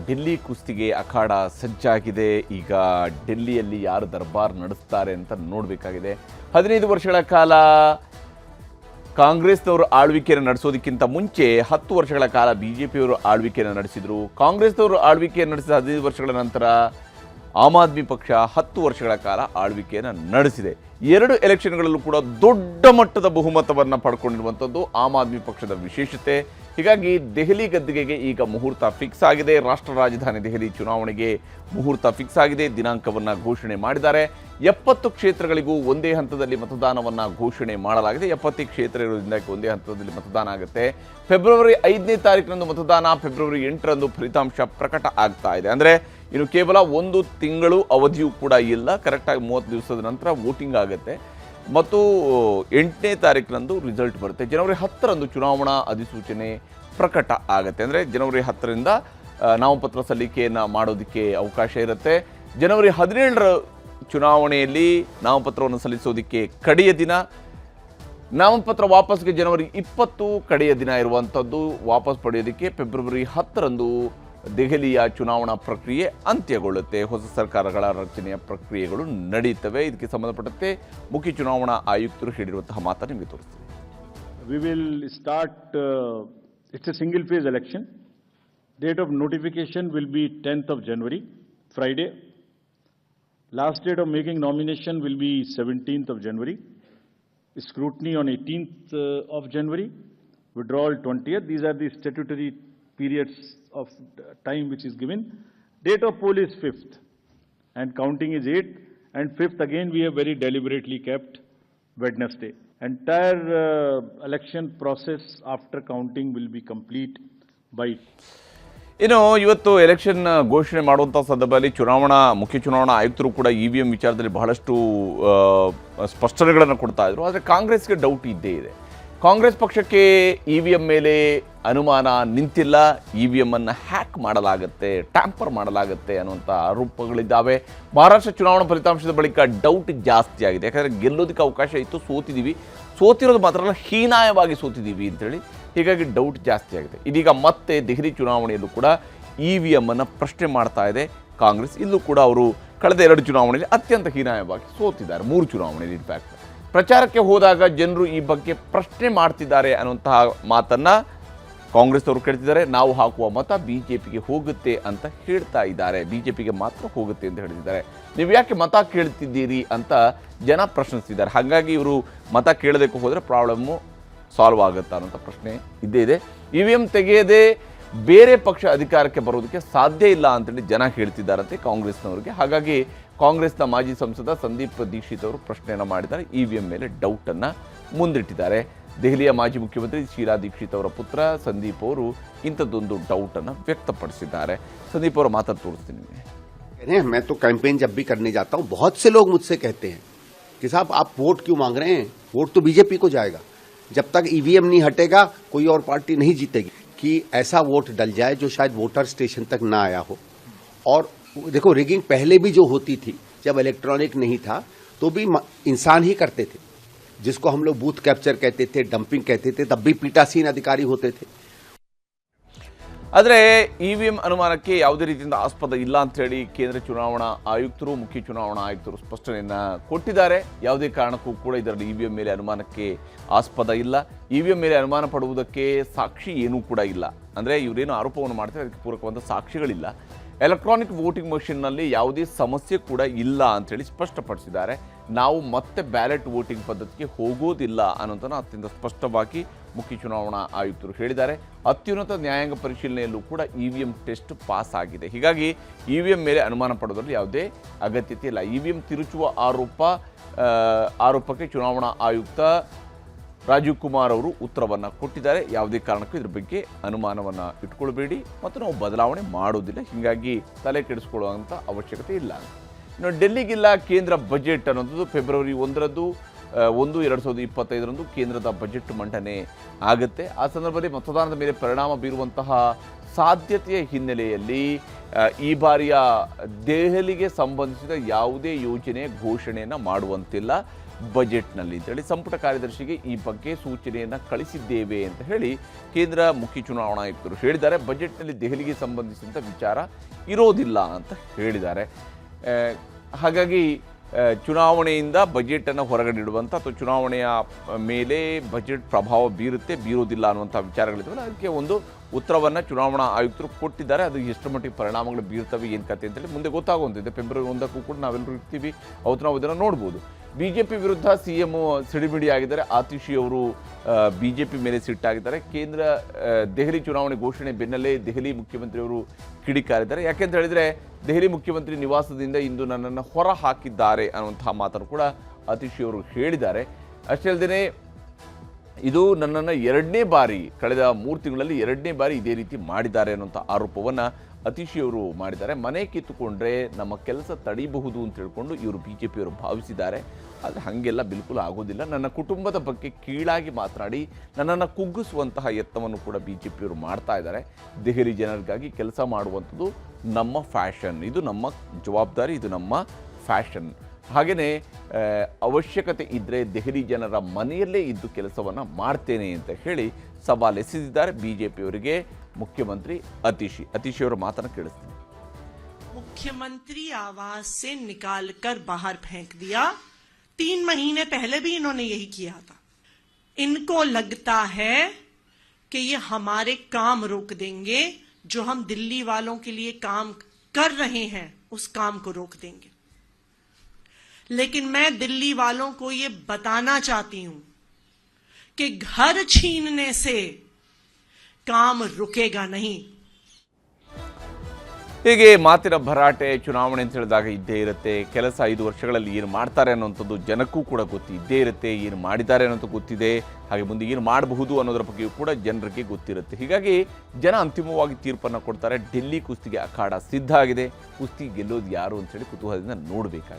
ఢిల్లీ ಕುಸ್ತಿಗೆ ಅಖಾಡ ಸಜ್ಜಾಗಿದೆ. ಈಗ ಡೆಲ್ಲಿಯಲ್ಲಿ ಯಾರು ದರ್ಬಾರ್ ನಡೆಸ್ತಾರೆ ಅಂತ ನೋಡಬೇಕಾಗಿದೆ. 15 ವರ್ಷಗಳ ಕಾಲ ಕಾಂಗ್ರೆಸ್ನವರು ಆಳ್ವಿಕೆಯನ್ನು ನಡೆಸೋದಕ್ಕಿಂತ ಮುಂಚೆ 10 ವರ್ಷಗಳ ಕಾಲ ಬಿಜೆಪಿಯವರು ಆಳ್ವಿಕೆಯನ್ನು ನಡೆಸಿದರು. ಕಾಂಗ್ರೆಸ್ನವರು ಆಳ್ವಿಕೆಯನ್ನು ನಡೆಸಿದ 15 ವರ್ಷಗಳ ನಂತರ ಆಮ್ ಆದ್ಮಿ ಪಕ್ಷ 10 ವರ್ಷಗಳ ಕಾಲ ಆಳ್ವಿಕೆಯನ್ನು ನಡೆಸಿದೆ. 2 ಎಲೆಕ್ಷನ್ಗಳಲ್ಲೂ ಕೂಡ ದೊಡ್ಡ ಮಟ್ಟದ ಬಹುಮತವನ್ನು ಪಡ್ಕೊಂಡಿರುವಂಥದ್ದು ಆಮ್ ಆದ್ಮಿ ಪಕ್ಷದ ವಿಶೇಷತೆ. ಹೀಗಾಗಿ ದೆಹಲಿ ಗದ್ದುಗೆಗೆ ಈಗ ಮುಹೂರ್ತ ಫಿಕ್ಸ್ ಆಗಿದೆ. ರಾಷ್ಟ್ರ ರಾಜಧಾನಿ ದೆಹಲಿ ಚುನಾವಣೆಗೆ ಮುಹೂರ್ತ ಫಿಕ್ಸ್ ಆಗಿದೆ. ದಿನಾಂಕವನ್ನು ಘೋಷಣೆ ಮಾಡಿದ್ದಾರೆ. 70 ಕ್ಷೇತ್ರಗಳಿಗೂ ಒಂದೇ ಹಂತದಲ್ಲಿ ಮತದಾನವನ್ನು ಘೋಷಣೆ ಮಾಡಲಾಗಿದೆ. 70 ಕ್ಷೇತ್ರ ಇರೋದ್ರಿಂದ ಒಂದೇ ಹಂತದಲ್ಲಿ ಮತದಾನ ಆಗುತ್ತೆ. ಫೆಬ್ರವರಿ 5ನೇ ತಾರೀಕಿನಂದು ಮತದಾನ, ಫೆಬ್ರವರಿ 8ರಂದು ಫಲಿತಾಂಶ ಪ್ರಕಟ ಆಗ್ತಾ ಇದೆ. ಅಂದರೆ ಇನ್ನು ಕೇವಲ 1 ತಿಂಗಳು ಅವಧಿಯೂ ಕೂಡ ಇಲ್ಲ. ಕರೆಕ್ಟಾಗಿ 30 ದಿವಸದ ನಂತರ ವೋಟಿಂಗ್ ಆಗುತ್ತೆ ಮತ್ತು 8ನೇ ತಾರೀಕಿನಂದು ರಿಸಲ್ಟ್ ಬರುತ್ತೆ. ಜನವರಿ 10ರಂದು ಚುನಾವಣಾ ಅಧಿಸೂಚನೆ ಪ್ರಕಟ ಆಗುತ್ತೆ. ಅಂದರೆ ಜನವರಿ 10ರಿಂದ ನಾಮಪತ್ರ ಸಲ್ಲಿಕೆಯನ್ನು ಮಾಡೋದಕ್ಕೆ ಅವಕಾಶ ಇರುತ್ತೆ. ಜನವರಿ 17ರ ಚುನಾವಣೆಯಲ್ಲಿ ನಾಮಪತ್ರವನ್ನು ಸಲ್ಲಿಸೋದಕ್ಕೆ ಕಡೆಯ ದಿನ. ನಾಮಪತ್ರ ವಾಪಸ್ಗೆ ಜನವರಿ 20 ಕಡೆಯ ದಿನ ಇರುವಂಥದ್ದು. ವಾಪಸ್ ಪಡೆಯೋದಕ್ಕೆ ಫೆಬ್ರವರಿ 10ರಂದು ದೆಹಲಿಯ ಚುನಾವಣಾ ಪ್ರಕ್ರಿಯೆ ಅಂತ್ಯಗೊಳ್ಳುತ್ತೆ. ಹೊಸ ಸರ್ಕಾರಗಳ ರಚನೆಯ ಪ್ರಕ್ರಿಯೆಗಳು ನಡೆಯುತ್ತವೆ. ಇದಕ್ಕೆ ಸಂಬಂಧಪಟ್ಟಂತೆ ಮುಖ್ಯ ಚುನಾವಣಾ ಆಯುಕ್ತರು ಹೇಳಿರುವಂತಹ ಮಾತನ್ನು ನಿಮಗೆ ತೋರಿಸ್ತೀನಿ. We will start, it's a single phase election. Date of notification will be 10th of January, Friday. Last date of making nomination will be 17th of January. Scrutiny on 18th of January. Withdrawal 20th. These are the statutory periods of time which is given. Date of poll is 5th and counting is 8th, and 5th again we have very deliberately kept Wednesday. Entire election process after counting will be complete by. ಇನ್ನು ಇವತ್ತು election ಘೋಷಣೆ ಮಾಡುವಂಥ ಸಂದರ್ಭದಲ್ಲಿ ಮುಖ್ಯ ಚುನಾವಣಾ ಆಯುಕ್ತರು ಕೂಡ EVM ವಿಚಾರದಲ್ಲಿ ಬಹಳಷ್ಟು ಸ್ಪಷ್ಟನೆಗಳನ್ನು ಕೊಡ್ತಾ ಇದ್ರು. ಆದರೆ ಕಾಂಗ್ರೆಸ್ಗೆ ಡೌಟ್ ಇದ್ದೇ ಇದೆ. ಕಾಂಗ್ರೆಸ್ ಪಕ್ಷಕ್ಕೆ EVM ಮೇಲೆ ಅನುಮಾನ ನಿಂತಿಲ್ಲ. EVM ಅನ್ನು ಹ್ಯಾಕ್ ಮಾಡಲಾಗುತ್ತೆ, ಟ್ಯಾಂಪರ್ ಮಾಡಲಾಗುತ್ತೆ ಅನ್ನುವಂಥ ಆರೋಪಗಳಿದ್ದಾವೆ. ಮಹಾರಾಷ್ಟ್ರ ಚುನಾವಣಾ ಫಲಿತಾಂಶದ ಬಳಿಕ ಡೌಟ್ ಜಾಸ್ತಿ ಆಗಿದೆ. ಯಾಕಂದರೆ ಗೆಲ್ಲೋದಕ್ಕೆ ಅವಕಾಶ ಇತ್ತು, ಸೋತಿದ್ದೀವಿ. ಸೋತಿರೋದು ಮಾತ್ರ ಅಲ್ಲ, ಹೀನಾಯವಾಗಿ ಸೋತಿದ್ದೀವಿ ಅಂತೇಳಿ. ಹೀಗಾಗಿ ಡೌಟ್ ಜಾಸ್ತಿ ಆಗಿದೆ. ಇದೀಗ ಮತ್ತೆ ದೆಹಲಿ ಚುನಾವಣೆಯಲ್ಲೂ ಕೂಡ EVM ಅನ್ನು ಪ್ರಶ್ನೆ ಮಾಡ್ತಾ ಇದೆ ಕಾಂಗ್ರೆಸ್. ಇಲ್ಲೂ ಕೂಡ ಅವರು ಕಳೆದ 2 ಚುನಾವಣೆಯಲ್ಲಿ ಅತ್ಯಂತ ಹೀನಾಯವಾಗಿ ಸೋತಿದ್ದಾರೆ. 3 ಚುನಾವಣೆಯಲ್ಲಿ ಇನ್ಫ್ಯಾಕ್ಟ್. ಪ್ರಚಾರಕ್ಕೆ ಹೋದಾಗ ಜನರು ಈ ಬಗ್ಗೆ ಪ್ರಶ್ನೆ ಮಾಡ್ತಿದ್ದಾರೆ ಅನ್ನುವಂತಹ ಮಾತನ್ನು ಕಾಂಗ್ರೆಸ್ನವರು ಕೇಳ್ತಿದ್ದಾರೆ. ನಾವು ಹಾಕುವ ಮತ BJPಗೆ ಹೋಗುತ್ತೆ ಅಂತ ಹೇಳ್ತಾ ಇದ್ದಾರೆ. BJPಗೆ ಮಾತ್ರ ಹೋಗುತ್ತೆ ಅಂತ ಹೇಳ್ತಿದ್ದಾರೆ. ನೀವು ಯಾಕೆ ಮತ ಕೇಳ್ತಿದ್ದೀರಿ ಅಂತ ಜನ ಪ್ರಶ್ನಿಸ್ತಿದ್ದಾರೆ. ಹಾಗಾಗಿ ಇವರು ಮತ ಕೇಳೋದಕ್ಕೆ ಹೋದರೆ ಪ್ರಾಬ್ಲಮ್ಮು ಸಾಲ್ವ್ ಆಗುತ್ತಾ ಅನ್ನೋಂಥ ಪ್ರಶ್ನೆ ಇದ್ದೇ ಇದೆ. EVM ತೆಗೆಯದೆ ಬೇರೆ ಪಕ್ಷ ಅಧಿಕಾರಕ್ಕೆ ಬರೋದಕ್ಕೆ ಸಾಧ್ಯ ಇಲ್ಲ ಅಂತೇಳಿ ಜನ ಹೇಳ್ತಿದ್ದಾರಂತೆ ಕಾಂಗ್ರೆಸ್ನವರಿಗೆ. ಹಾಗಾಗಿ ಕಾಂಗ್ರೆಸ್ನ ಮಾಜಿ ಸಂಸದ ಸಂದೀಪ್ ದೀಕ್ಷಿತ್ ಅವರು ಪ್ರಶ್ನೆಯನ್ನು ಮಾಡಿದ್ದಾರೆ. EVM ಮೇಲೆ ಡೌಟನ್ನು ಮುಂದಿಟ್ಟಿದ್ದಾರೆ. ದೆಹಲಿಯ ಮಾಜಿ ಮುಖ್ಯಮಂತ್ರಿ ಶೀಲಾ ದೀಕ್ಷಿತ್ ಅವರ ಪುತ್ರ ಸಂದೀಪ್ ಅವರು ಇಂಥದ್ದೊಂದು ಡೌಟನ್ನು ವ್ಯಕ್ತಪಡಿಸಿದ್ದಾರೆ. ಸಂದೀಪ್ ಅವರ ಮಾತನ್ನು ತೋರಿಸ್ತೀನಿ ನಿಮಗೆ. मैं तो कैंपेन जब भी करने जाता हूं, बहुत से लोग मुझसे कहते हैं कि साहब आप वोट क्यों मांग रहे हैं, वोट तो बीजेपी को जाएगा, जब तक EVM नहीं हटेगा कोई और पार्टी नहीं जीतेगी. कि ऐसा वोट डल जाए जो शायद वोटर स्टेशन तक ना आया हो. और देखो रिगिंग पहले भी जो होती थी, जब इलेक्ट्रॉनिक नहीं था तो भी इंसान ही करते थे, जिसको हम लोग बूथ कैप्चर कहते थे, डंपिंग कहते थे, तब भी पीठासीन अधिकारी होते थे. ಆದರೆ EVM ಅನುಮಾನಕ್ಕೆ ಯಾವುದೇ ರೀತಿಯಿಂದ ಆಸ್ಪದ ಇಲ್ಲ ಅಂತ ಹೇಳಿ ಕೇಂದ್ರ ಚುನಾವಣಾ ಆಯುಕ್ತರು, ಮುಖ್ಯ ಚುನಾವಣಾ ಆಯುಕ್ತರು ಸ್ಪಷ್ಟನೆಯನ್ನು ಕೊಟ್ಟಿದ್ದಾರೆ. ಯಾವುದೇ ಕಾರಣಕ್ಕೂ ಕೂಡ ಇದರಲ್ಲಿ EVM ಮೇಲೆ ಅನುಮಾನಕ್ಕೆ ಆಸ್ಪದ ಇಲ್ಲ. EVM ಮೇಲೆ ಅನುಮಾನ ಪಡುವುದಕ್ಕೆ ಸಾಕ್ಷಿ ಏನೂ ಕೂಡ ಇಲ್ಲ. ಅಂದರೆ ಇವರೇನು ಆರೋಪವನ್ನು ಮಾಡ್ತಾರೆ ಅದಕ್ಕೆ ಪೂರಕವಾದ ಸಾಕ್ಷಿಗಳಿಲ್ಲ. ಎಲೆಕ್ಟ್ರಾನಿಕ್ ವೋಟಿಂಗ್ ಮಷಿನ್ನಲ್ಲಿ ಯಾವುದೇ ಸಮಸ್ಯೆ ಕೂಡ ಇಲ್ಲ ಅಂಥೇಳಿ ಸ್ಪಷ್ಟಪಡಿಸಿದ್ದಾರೆ. ನಾವು ಮತ್ತೆ ಬ್ಯಾಲೆಟ್ ವೋಟಿಂಗ್ ಪದ್ಧತಿಗೆ ಹೋಗೋದಿಲ್ಲ ಅನ್ನೋದನ್ನು ಅತ್ಯಂತ ಸ್ಪಷ್ಟವಾಗಿ ಮುಖ್ಯ ಚುನಾವಣಾ ಆಯುಕ್ತರು ಹೇಳಿದ್ದಾರೆ. ಅತ್ಯುನ್ನತ ನ್ಯಾಯಾಂಗ ಪರಿಶೀಲನೆಯಲ್ಲೂ ಕೂಡ EVM ಟೆಸ್ಟ್ ಪಾಸ್ ಆಗಿದೆ. ಹೀಗಾಗಿ EVM ಮೇಲೆ ಅನುಮಾನ ಪಡೋದ್ರಲ್ಲಿ ಯಾವುದೇ ಅಗತ್ಯತೆ ಇಲ್ಲ. EVM ತಿರುಚುವ ಆರೋಪಕ್ಕೆ ಚುನಾವಣಾ ಆಯುಕ್ತ ರಾಜೀವ್ ಕುಮಾರ್ ಅವರು ಉತ್ತರವನ್ನು ಕೊಟ್ಟಿದ್ದಾರೆ. ಯಾವುದೇ ಕಾರಣಕ್ಕೂ ಇದ್ರ ಬಗ್ಗೆ ಅನುಮಾನವನ್ನು ಇಟ್ಕೊಳ್ಬೇಡಿ ಮತ್ತು ನಾವು ಬದಲಾವಣೆ ಮಾಡೋದಿಲ್ಲ, ಹೀಗಾಗಿ ತಲೆ ಕೆಡಿಸ್ಕೊಳ್ಳುವಂಥ ಅವಶ್ಯಕತೆ ಇಲ್ಲ. ಇನ್ನು ಡೆಲ್ಲಿಗಿಲ್ಲ ಕೇಂದ್ರ ಬಜೆಟ್ ಅನ್ನೋದು ಫೆಬ್ರವರಿ 1/2025 ಕೇಂದ್ರದ ಬಜೆಟ್ ಮಂಡನೆ ಆಗುತ್ತೆ. ಆ ಸಂದರ್ಭದಲ್ಲಿ ಮತದಾನದ ಮೇಲೆ ಪರಿಣಾಮ ಬೀರುವಂತಹ ಸಾಧ್ಯತೆಯ ಹಿನ್ನೆಲೆಯಲ್ಲಿ ಈ ಬಾರಿಯ ದೆಹಲಿಗೆ ಸಂಬಂಧಿಸಿದ ಯಾವುದೇ ಯೋಜನೆ ಘೋಷಣೆಯನ್ನು ಮಾಡುವಂತಿಲ್ಲ. ಬಜೆಟ್ನಲ್ಲಿ ಅಂತೇಳಿ ಸಂಪುಟ ಕಾರ್ಯದರ್ಶಿಗೆ ಈ ಬಗ್ಗೆ ಸೂಚನೆಯನ್ನು ಕಳಿಸಿದ್ದೇವೆ ಅಂತ ಹೇಳಿ ಕೇಂದ್ರ ಮುಖ್ಯ ಚುನಾವಣಾ ಆಯುಕ್ತರು ಹೇಳಿದ್ದಾರೆ. ಬಜೆಟ್ನಲ್ಲಿ ದೆಹಲಿಗೆ ಸಂಬಂಧಿಸಿದಂಥ ವಿಚಾರ ಇರೋದಿಲ್ಲ ಅಂತ ಹೇಳಿದ್ದಾರೆ. ಹಾಗಾಗಿ ಚುನಾವಣೆಯಿಂದ ಬಜೆಟನ್ನು ಹೊರಗಡೆ ಇಡುವಂಥ ಅಥವಾ ಚುನಾವಣೆಯ ಮೇಲೆ ಬಜೆಟ್ ಪ್ರಭಾವ ಬೀರೋದಿಲ್ಲ ಅನ್ನುವಂಥ ವಿಚಾರಗಳಿದ್ದಾವಲ್ಲ, ಅದಕ್ಕೆ ಒಂದು ಉತ್ತರವನ್ನು ಚುನಾವಣಾ ಆಯುಕ್ತರು ಕೊಟ್ಟಿದ್ದಾರೆ. ಅದು ಎಷ್ಟು ಮಟ್ಟಿಗೆ ಪರಿಣಾಮಗಳು ಬೀರ್ತವೆ ಏನು ಕತೆ ಅಂತೇಳಿ ಮುಂದೆ ಗೊತ್ತಾಗುವಂತಿದೆ. ಫೆಬ್ರವರಿ 1ಕ್ಕೂ ಕೂಡ ನಾವೆಲ್ಲರೂ ಇರ್ತೀವಿ, ಅವತ್ತು ನಾವು ಇದನ್ನು ನೋಡ್ಬೋದು. BJP ವಿರುದ್ಧ CM ಸಿಡಿಮಿಡಿ ಆಗಿದ್ದಾರೆ. ಆತಿಶಿ ಅವರು BJP ಮೇಲೆ ಸಿಟ್ಟಾಗಿದ್ದಾರೆ. ದೆಹಲಿ ಚುನಾವಣೆ ಘೋಷಣೆ ಬೆನ್ನಲ್ಲೇ ದೆಹಲಿ ಮುಖ್ಯಮಂತ್ರಿಯವರು ಕಿಡಿಕಾರಿದ್ದಾರೆ. ಯಾಕೆಂತ ಹೇಳಿದರೆ ದೆಹಲಿ ಮುಖ್ಯಮಂತ್ರಿ ನಿವಾಸದಿಂದ ಇಂದು ನನ್ನನ್ನು ಹೊರ ಹಾಕಿದ್ದಾರೆ ಅನ್ನುವಂತಹ ಮಾತನ್ನು ಕೂಡ ಆತಿಶಿ ಅವರು ಹೇಳಿದ್ದಾರೆ. ಅಷ್ಟೇ ಅಲ್ಲದೆ ಇದು ನನ್ನನ್ನು ಎರಡನೇ ಬಾರಿ, ಕಳೆದ 3 ತಿಂಗಳಲ್ಲಿ ಎರಡನೇ ಬಾರಿ ಇದೇ ರೀತಿ ಮಾಡಿದ್ದಾರೆ ಅನ್ನುವಂಥ ಆರೋಪವನ್ನು ಅತಿಶಿಯವರು ಮಾಡಿದ್ದಾರೆ. ಮನೆ ಕಿತ್ತುಕೊಂಡ್ರೆ ನಮ್ಮ ಕೆಲಸ ತಡೀಬಹುದು ಅಂತ ಹೇಳ್ಕೊಂಡು ಇವರು BJPಯವರು ಭಾವಿಸಿದ್ದಾರೆ. ಆದರೆ ಹಾಗೆಲ್ಲ ಬಿಲ್ಕುಲ್ ಆಗೋದಿಲ್ಲ. ನನ್ನ ಕುಟುಂಬದ ಬಗ್ಗೆ ಕೀಳಾಗಿ ಮಾತನಾಡಿ ನನ್ನನ್ನು ಕುಗ್ಗಿಸುವಂತಹ ಯತ್ನವನ್ನು ಕೂಡ BJPಯವರು ಮಾಡ್ತಾ ಇದ್ದಾರೆ. ದೆಹಲಿ ಜನರಿಗಾಗಿ ಕೆಲಸ ಮಾಡುವಂಥದ್ದು ನಮ್ಮ ಫ್ಯಾಷನ್, ಇದು ನಮ್ಮ ಜವಾಬ್ದಾರಿ, ಇದು ನಮ್ಮ ಫ್ಯಾಷನ್. ಹಾಗೆಯೇ ಅವಶ್ಯಕತೆ ಇದ್ದರೆ ದೆಹಲಿ ಜನರ ಮನೆಯಲ್ಲೇ ಇದ್ದು ಕೆಲಸವನ್ನು ಮಾಡ್ತೇನೆ ಅಂತ ಹೇಳಿ ಸವಾಲೆಸೆದಿದ್ದಾರೆ BJPಯವರಿಗೆ ಮುಖ್ಯಮಂತ್ರಿ ಅತಿಶಿಯವರ ಮಾತನ್ನು ಕೇಳಿಸ್ತೀನಿ. मुख्यमंत्री आवास से निकाल कर बाहर फेंक दिया. 3 महीने पहले भी इन्होंने यही किया था. इनको लगता है कि ये हमारे काम रोक देंगे, जो हम दिल्ली वालों के लिए काम कर रहे हैं उस काम को रोक देंगे. लेकिन मैं दिल्ली वालों को ये बताना चाहती हूं कि घर छीनने से काम रुकेगा नहीं. ಹೀಗೆ ಮಾತಿನ ಭರಾಟೆ ಚುನಾವಣೆ ಅಂತ ಹೇಳಿದಾಗ ಇದ್ದೇ ಇರುತ್ತೆ. ಕೆಲಸ 5 ವರ್ಷಗಳಲ್ಲಿ ಏನು ಮಾಡ್ತಾರೆ ಅನ್ನೋಂಥದ್ದು ಜನಕ್ಕೂ ಕೂಡ ಇದ್ದೇ ಇರುತ್ತೆ. ಏನು ಮಾಡಿದ್ದಾರೆ ಅನ್ನೋದು ಗೊತ್ತಿದೆ, ಹಾಗೆ ಮುಂದೆ ಏನು ಮಾಡಬಹುದು ಅನ್ನೋದ್ರ ಬಗ್ಗೆಯೂ ಕೂಡ ಜನರಿಗೆ ಗೊತ್ತಿರುತ್ತೆ. ಹೀಗಾಗಿ ಜನ ಅಂತಿಮವಾಗಿ ತೀರ್ಪನ್ನು ಕೊಡ್ತಾರೆ. ಡೆಲ್ಲಿ ಕುಸ್ತಿಗೆ ಅಖಾಡ ಸಿದ್ಧ ಆಗಿದೆ. ಕುಸ್ತಿ ಗೆಲ್ಲೋದು ಯಾರು ಅಂತೇಳಿ ಕುತೂಹಲದಿಂದ ನೋಡಬೇಕಾಗಿದೆ.